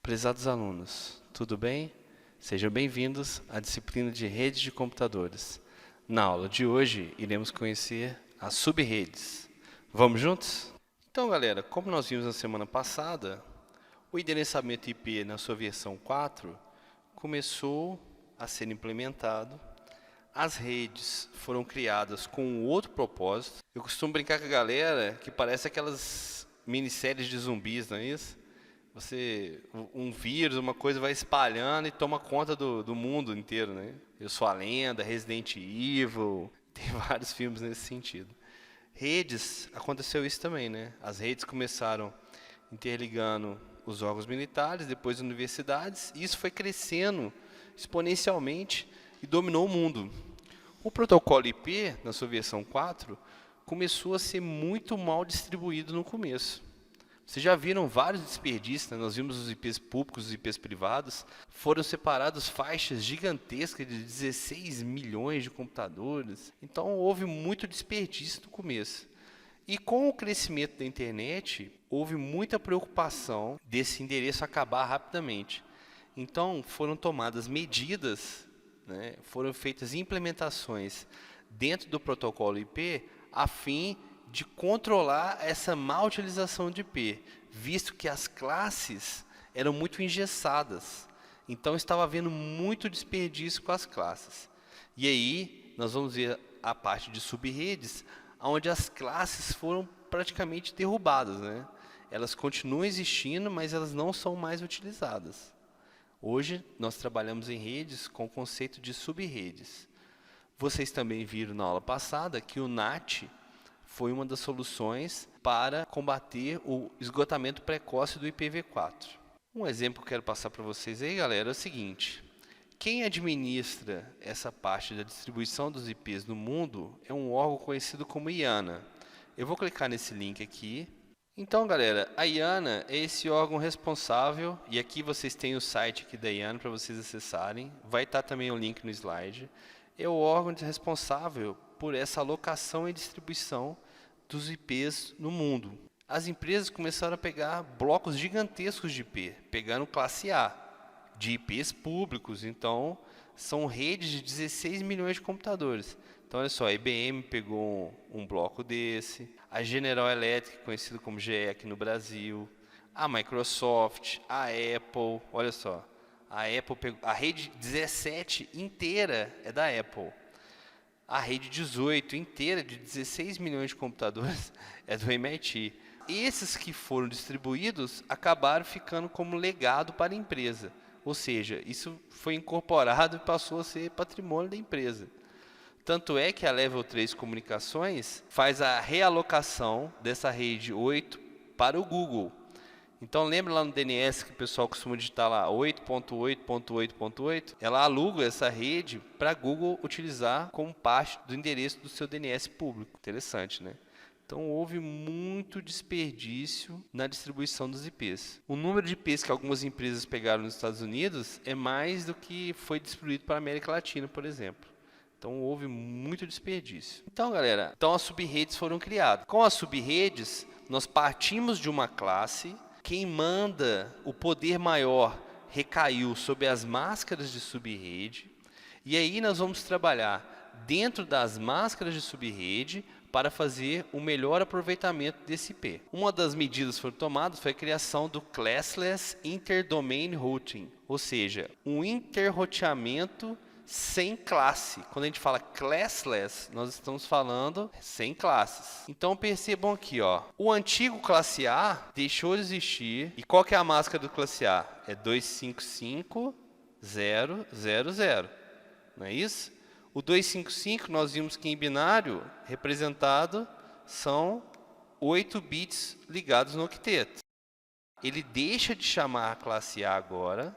Prezados alunos, tudo bem? Sejam bem-vindos à disciplina de redes de computadores. Na aula de hoje, iremos conhecer as sub-redes. Vamos juntos? Então, galera, como nós vimos na semana passada, o endereçamento IP na sua versão 4 começou a ser implementado. As redes foram criadas com um outro propósito. Eu costumo brincar com a galera que parece aquelas minisséries de zumbis, não é isso? Um vírus, uma coisa vai espalhando e toma conta do mundo inteiro, né? Eu Sou a Lenda, Resident Evil, tem vários filmes nesse sentido. Redes, aconteceu isso também, né? As redes começaram interligando os órgãos militares, depois universidades, e isso foi crescendo exponencialmente e dominou o mundo. O protocolo IP, na sua versão 4, começou a ser muito mal distribuído no começo. Vocês já viram vários desperdícios, né? Nós vimos os IPs públicos e os IPs privados. Foram separados faixas gigantescas de 16 milhões de computadores. Então, houve muito desperdício no começo. E com o crescimento da internet, houve muita preocupação desse endereço acabar rapidamente. Então, foram tomadas medidas, né? Foram feitas implementações dentro do protocolo IP a fim de controlar essa má utilização de IP, visto que as classes eram muito engessadas. Então, estava havendo muito desperdício com as classes. E aí, nós vamos ver a parte de sub-redes, onde as classes foram praticamente derrubadas, né? Elas continuam existindo, mas elas não são mais utilizadas. Hoje, nós trabalhamos em redes com o conceito de sub-redes. Vocês também viram na aula passada que o NAT foi uma das soluções para combater o esgotamento precoce do IPv4. Um exemplo que eu quero passar para vocês aí, galera, é o seguinte. Quem administra essa parte da distribuição dos IPs no mundo é um órgão conhecido como IANA. Eu vou clicar nesse link aqui. Então, galera, a IANA é esse órgão responsável, e aqui vocês têm o site aqui da IANA para vocês acessarem. Vai estar também o link no slide. É o órgão responsável por essa alocação e distribuição dos IPs no mundo. As empresas começaram a pegar blocos gigantescos de IP, pegando classe A, de IPs públicos. Então, são redes de 16 milhões de computadores. Então, olha só, a IBM pegou um bloco desse, a General Electric, conhecido como GE aqui no Brasil, a Microsoft, a Apple, olha só, a Apple pegou, a rede 17 inteira é da Apple. A rede 18 inteira, de 16 milhões de computadores, é do MIT. Esses que foram distribuídos acabaram ficando como legado para a empresa. Ou seja, isso foi incorporado e passou a ser patrimônio da empresa. Tanto é que a Level 3 Comunicações faz a realocação dessa rede 8 para o Google. Então, lembra lá no DNS que o pessoal costuma digitar lá 8.8.8.8? Ela aluga essa rede para a Google utilizar como parte do endereço do seu DNS público. Interessante, né? Então, houve muito desperdício na distribuição dos IPs. O número de IPs que algumas empresas pegaram nos Estados Unidos é mais do que foi distribuído para a América Latina, por exemplo. Então, houve muito desperdício. Então, galera, as sub-redes foram criadas. Com as sub-redes, nós partimos de uma classe. Quem manda o poder maior recaiu sobre as máscaras de sub-rede. E aí nós vamos trabalhar dentro das máscaras de sub-rede para fazer o melhor aproveitamento desse IP. Uma das medidas que foram tomadas foi a criação do Classless Interdomain Routing, ou seja, um interroteamento sem classe. Quando a gente fala classless, nós estamos falando sem classes. Então percebam aqui, ó, o antigo classe A deixou de existir. E qual que é a máscara do classe A? É 255.0.0.0. Não é isso? O 255 nós vimos que em binário representado são 8 bits ligados no octeto. Ele deixa de chamar a classe A agora.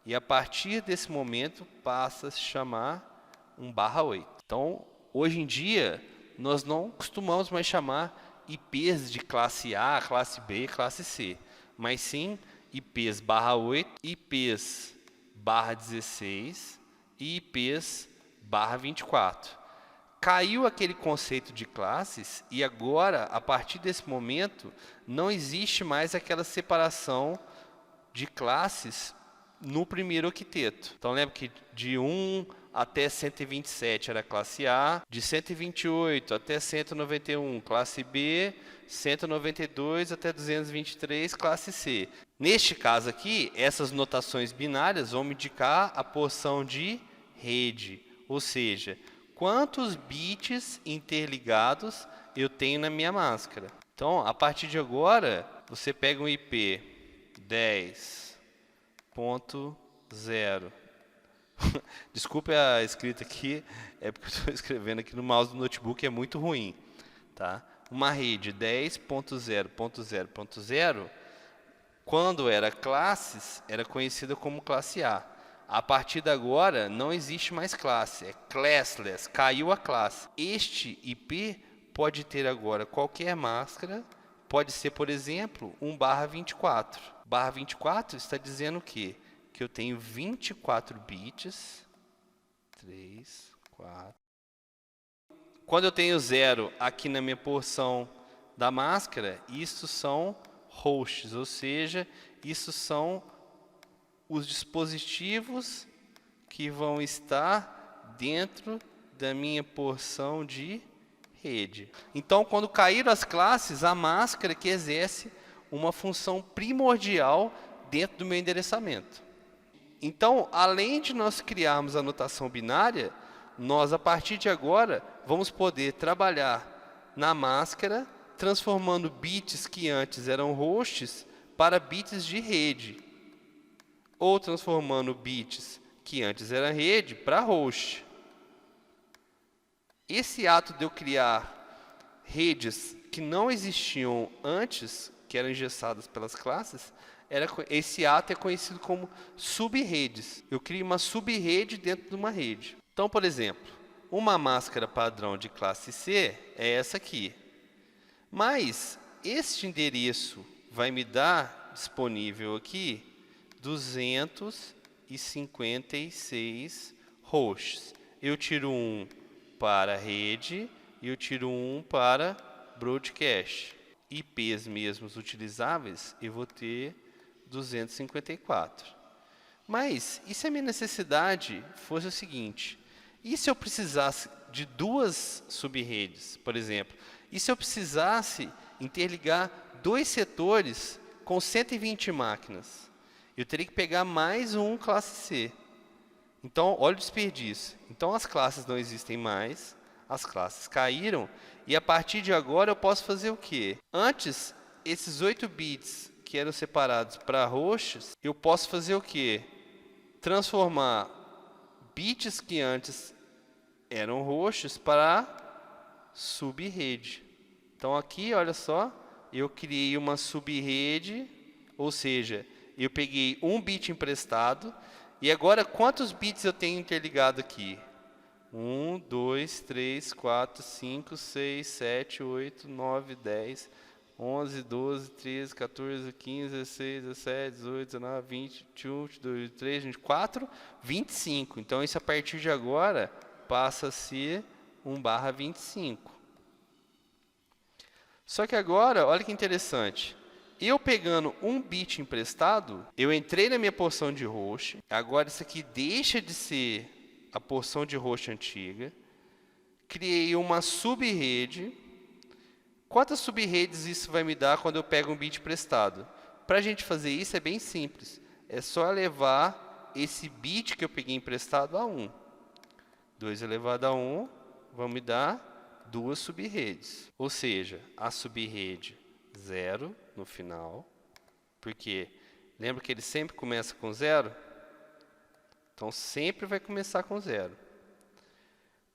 E a partir desse momento passa a se chamar 1/8. Então, hoje em dia, nós não costumamos mais chamar IPs de classe A, classe B, classe C, mas sim IPs /8, IPs /16 e IPs /24. Caiu aquele conceito de classes e agora, a partir desse momento, não existe mais aquela separação de classes no primeiro octeto. Então, lembra que de 1 até 127 era classe A, de 128 até 191, classe B, 192 até 223, classe C. Neste caso aqui, essas notações binárias vão me indicar a porção de rede, ou seja, quantos bits interligados eu tenho na minha máscara. Então, a partir de agora, você pega um IP 10.0. Desculpe a escrita aqui, é porque eu estou escrevendo aqui no mouse do notebook, é muito ruim. Tá? Uma rede 10.0.0.0, quando era classes, era conhecida como classe A. A partir de agora, não existe mais classe, é classless, caiu a classe. Este IP pode ter agora qualquer máscara, pode ser, por exemplo, 1/24. Barra 24 está dizendo o quê? Que eu tenho 24 bits. 3, 4. Quando eu tenho 0 aqui na minha porção da máscara, isso são hosts, ou seja, isso são os dispositivos que vão estar dentro da minha porção de rede. Então, quando caíram as classes, a máscara que exerce uma função primordial dentro do meu endereçamento. Então, além de nós criarmos a notação binária, nós, a partir de agora, vamos poder trabalhar na máscara, transformando bits que antes eram hosts para bits de rede, ou transformando bits que antes eram rede para host. Esse ato de eu criar redes que não existiam antes, que eram engessadas pelas classes, esse ato é conhecido como subredes. Eu crio uma subrede dentro de uma rede. Então, por exemplo, uma máscara padrão de classe C é essa aqui. Mas este endereço vai me dar disponível aqui 256 hosts. Eu tiro um para rede e eu tiro um para broadcast. IPs mesmos utilizáveis, eu vou ter 254. Mas, e se a minha necessidade fosse o seguinte? E se eu precisasse de 2 subredes, por exemplo? E se eu precisasse interligar 2 setores com 120 máquinas? Eu teria que pegar mais um classe C. Então, olha o desperdício. Então, as classes não existem mais, as classes caíram, e a partir de agora eu posso fazer o quê? Antes, esses 8 bits que eram separados para hosts, eu posso fazer o quê? Transformar bits que antes eram hosts para subrede. Então, aqui, olha só, eu criei uma subrede, ou seja, eu peguei um bit emprestado, e agora, quantos bits eu tenho interligado aqui? 1, 2, 3, 4, 5, 6, 7, 8, 9, 10, 11, 12, 13, 14, 15, 16, 17, 18, 19, 20, 21, 22, 23, 24, 25. Então, isso a partir de agora passa a ser 1/25. Só que agora, olha que interessante. Eu pegando um bit emprestado, eu entrei na minha porção de host. Agora isso aqui deixa de ser a porção de host antiga. Criei uma subrede. Quantas subredes isso vai me dar quando eu pego um bit emprestado? Para a gente fazer isso é bem simples. É só elevar esse bit que eu peguei emprestado a 1. 2 elevado a 1 vai me dar 2 subredes. Ou seja, a subrede 0 no final, porque lembra que ele sempre começa com 0? Então, sempre vai começar com 0.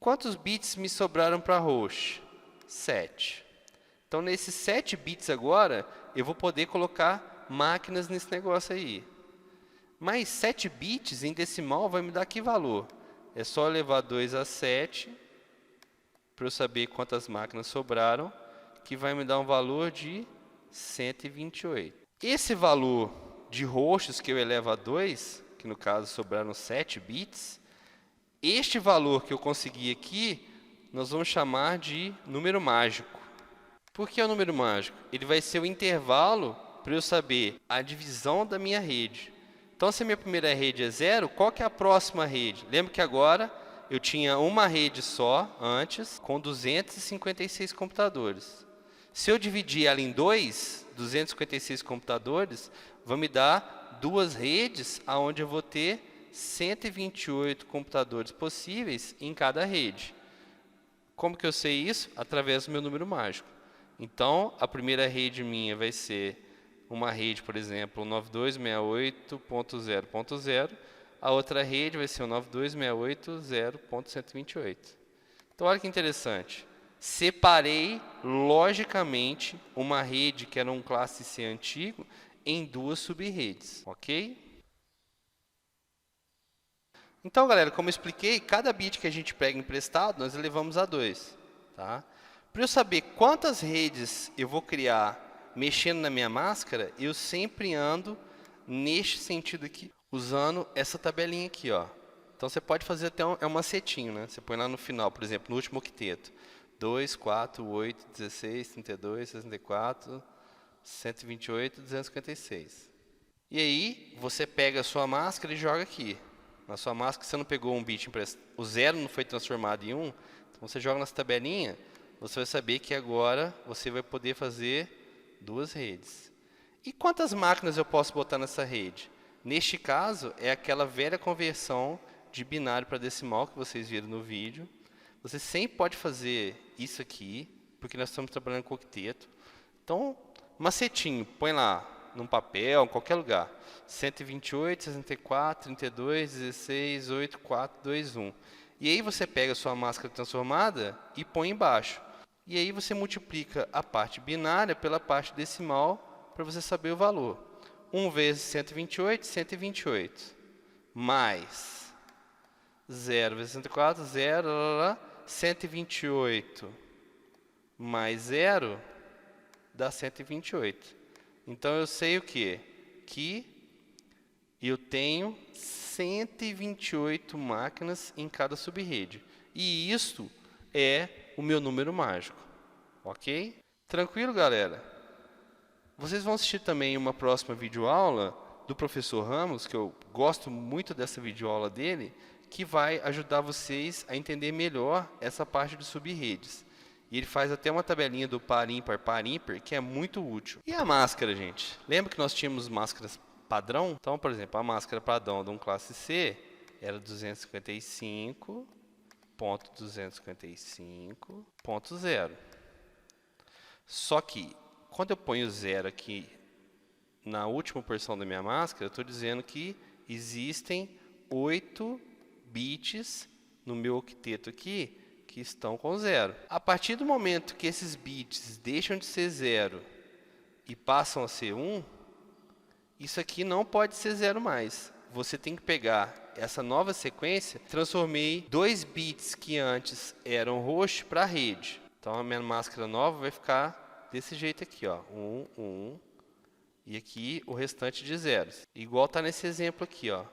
Quantos bits me sobraram para host? 7. Então, nesses 7 bits agora, eu vou poder colocar máquinas nesse negócio aí. Mas 7 bits em decimal vai me dar que valor? É só levar 2 a 7 para eu saber quantas máquinas sobraram, que vai me dar um valor de 128. Esse valor de hosts que eu elevo a 2, que no caso sobraram 7 bits, este valor que eu consegui aqui, nós vamos chamar de número mágico. Por que é o número mágico? Ele vai ser o intervalo para eu saber a divisão da minha rede. Então, se a minha primeira rede é 0, qual que é a próxima rede? Lembra que agora eu tinha uma rede só, antes, com 256 computadores. Se eu dividir ela em 256 computadores, vai me dar 2 redes, onde eu vou ter 128 computadores possíveis em cada rede. Como que eu sei isso? Através do meu número mágico. Então, a primeira rede minha vai ser uma rede, por exemplo, 9268.0.0. A outra rede vai ser o 9268.0.128. Então, olha que interessante. Separei, logicamente, uma rede que era um classe C antigo em 2 sub-redes, ok? Então, galera, como eu expliquei, cada bit que a gente pega emprestado, nós elevamos a 2. Tá? Para eu saber quantas redes eu vou criar mexendo na minha máscara, eu sempre ando neste sentido aqui, usando essa tabelinha aqui, ó. Então, você pode fazer até um macetinho, né? Você põe lá no final, por exemplo, no último octeto. 2, 4, 8, 16, 32, 64, 128, 256. E aí, você pega a sua máscara e joga aqui. Na sua máscara, você não pegou um bit emprestado, o 0 não foi transformado em 1, então você joga nessa tabelinha, você vai saber que agora você vai poder fazer 2 redes. E quantas máquinas eu posso botar nessa rede? Neste caso, é aquela velha conversão de binário para decimal que vocês viram no vídeo. Você sempre pode fazer isso aqui, porque nós estamos trabalhando com octeto. Então, macetinho, põe lá num papel, em qualquer lugar. 128, 64, 32, 16, 8, 4, 2, 1. E aí você pega a sua máscara transformada e põe embaixo. E aí você multiplica a parte binária pela parte decimal para você saber o valor. 1 vezes 128, 128. Mais 0 vezes 64, 0, 128 mais 0 dá 128. Então, eu sei o quê? Que eu tenho 128 máquinas em cada subrede. E isso é o meu número mágico. Ok? Tranquilo, galera? Vocês vão assistir também uma próxima videoaula do professor Ramos, que eu gosto muito dessa videoaula dele, que vai ajudar vocês a entender melhor essa parte de subredes. E ele faz até uma tabelinha do par ímpar, que é muito útil. E a máscara, gente? Lembra que nós tínhamos máscaras padrão? Então, por exemplo, a máscara padrão de um classe C era 255.255.0. Só que, quando eu ponho 0 aqui na última porção da minha máscara, eu estou dizendo que existem 8 bits no meu octeto aqui que estão com 0. A partir do momento que esses bits deixam de ser 0 e passam a ser 1, isso aqui não pode ser 0 mais. Você tem que pegar essa nova sequência, transformei 2 bits que antes eram roxo para rede. Então, a minha máscara nova vai ficar desse jeito aqui, ó, 1, 1, e aqui o restante de zeros. Igual está nesse exemplo aqui, ó.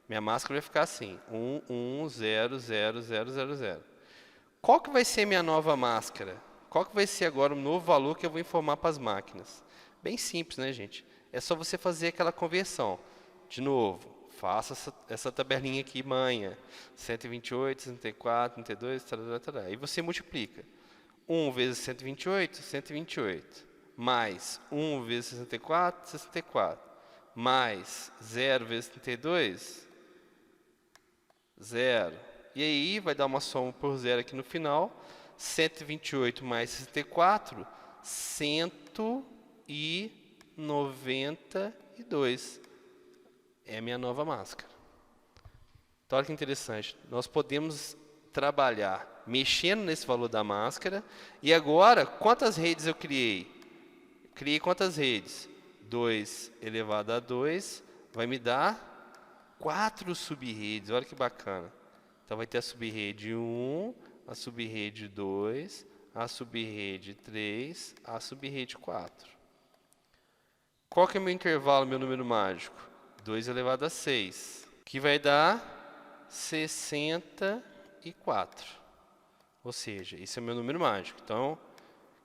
Minha máscara vai ficar assim, 1, 1, 0, 0, 0, 0, 0. Qual que vai ser minha nova máscara? Qual que vai ser agora o novo valor que eu vou informar para as máquinas? Bem simples, né, gente? É só você fazer aquela conversão. De novo, faça essa tabelinha aqui, manha. 128, 64, 32, tarará, tarará. E você multiplica. 1 vezes 128, 128. Mais 1 vezes 64, 64. Mais 0 vezes 32, 0. E aí, vai dar uma soma por 0 aqui no final. 128 mais 64, 192. É a minha nova máscara. Então, olha que interessante. Nós podemos trabalhar mexendo nesse valor da máscara. E agora, quantas redes eu criei? Criei quantas redes? 2 elevado a 2 vai me dar 4 subrede. Olha que bacana. Então, vai ter a subrede 1, a subrede 2, a subrede 3, a subrede 4. Qual que é o meu intervalo, meu número mágico? 2 elevado a 6, que vai dar 64. Ou seja, esse é o meu número mágico. Então,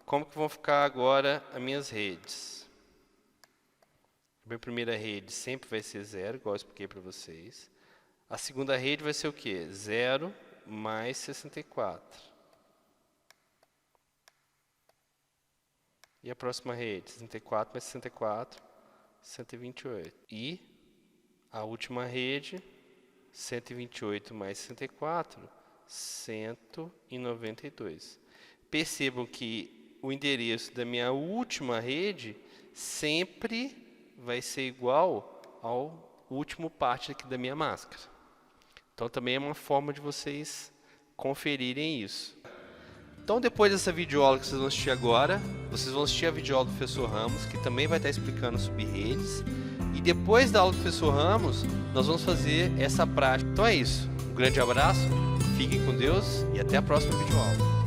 como que vão ficar agora as minhas redes? minha primeira rede sempre vai ser 0, igual eu expliquei para vocês. A segunda rede vai ser o quê? 0 mais 64. E a próxima rede? 64 mais 64, 128. E a última rede, 128 mais 64, 192. Percebam que o endereço da minha última rede sempre vai ser igual ao último parte aqui da minha máscara. Então também é uma forma de vocês conferirem isso. Então depois dessa videoaula que vocês vão assistir agora, vocês vão assistir a videoaula do professor Ramos, que também vai estar explicando sobre redes. E depois da aula do professor Ramos, nós vamos fazer essa prática. Então é isso. Um grande abraço, fiquem com Deus e até a próxima videoaula.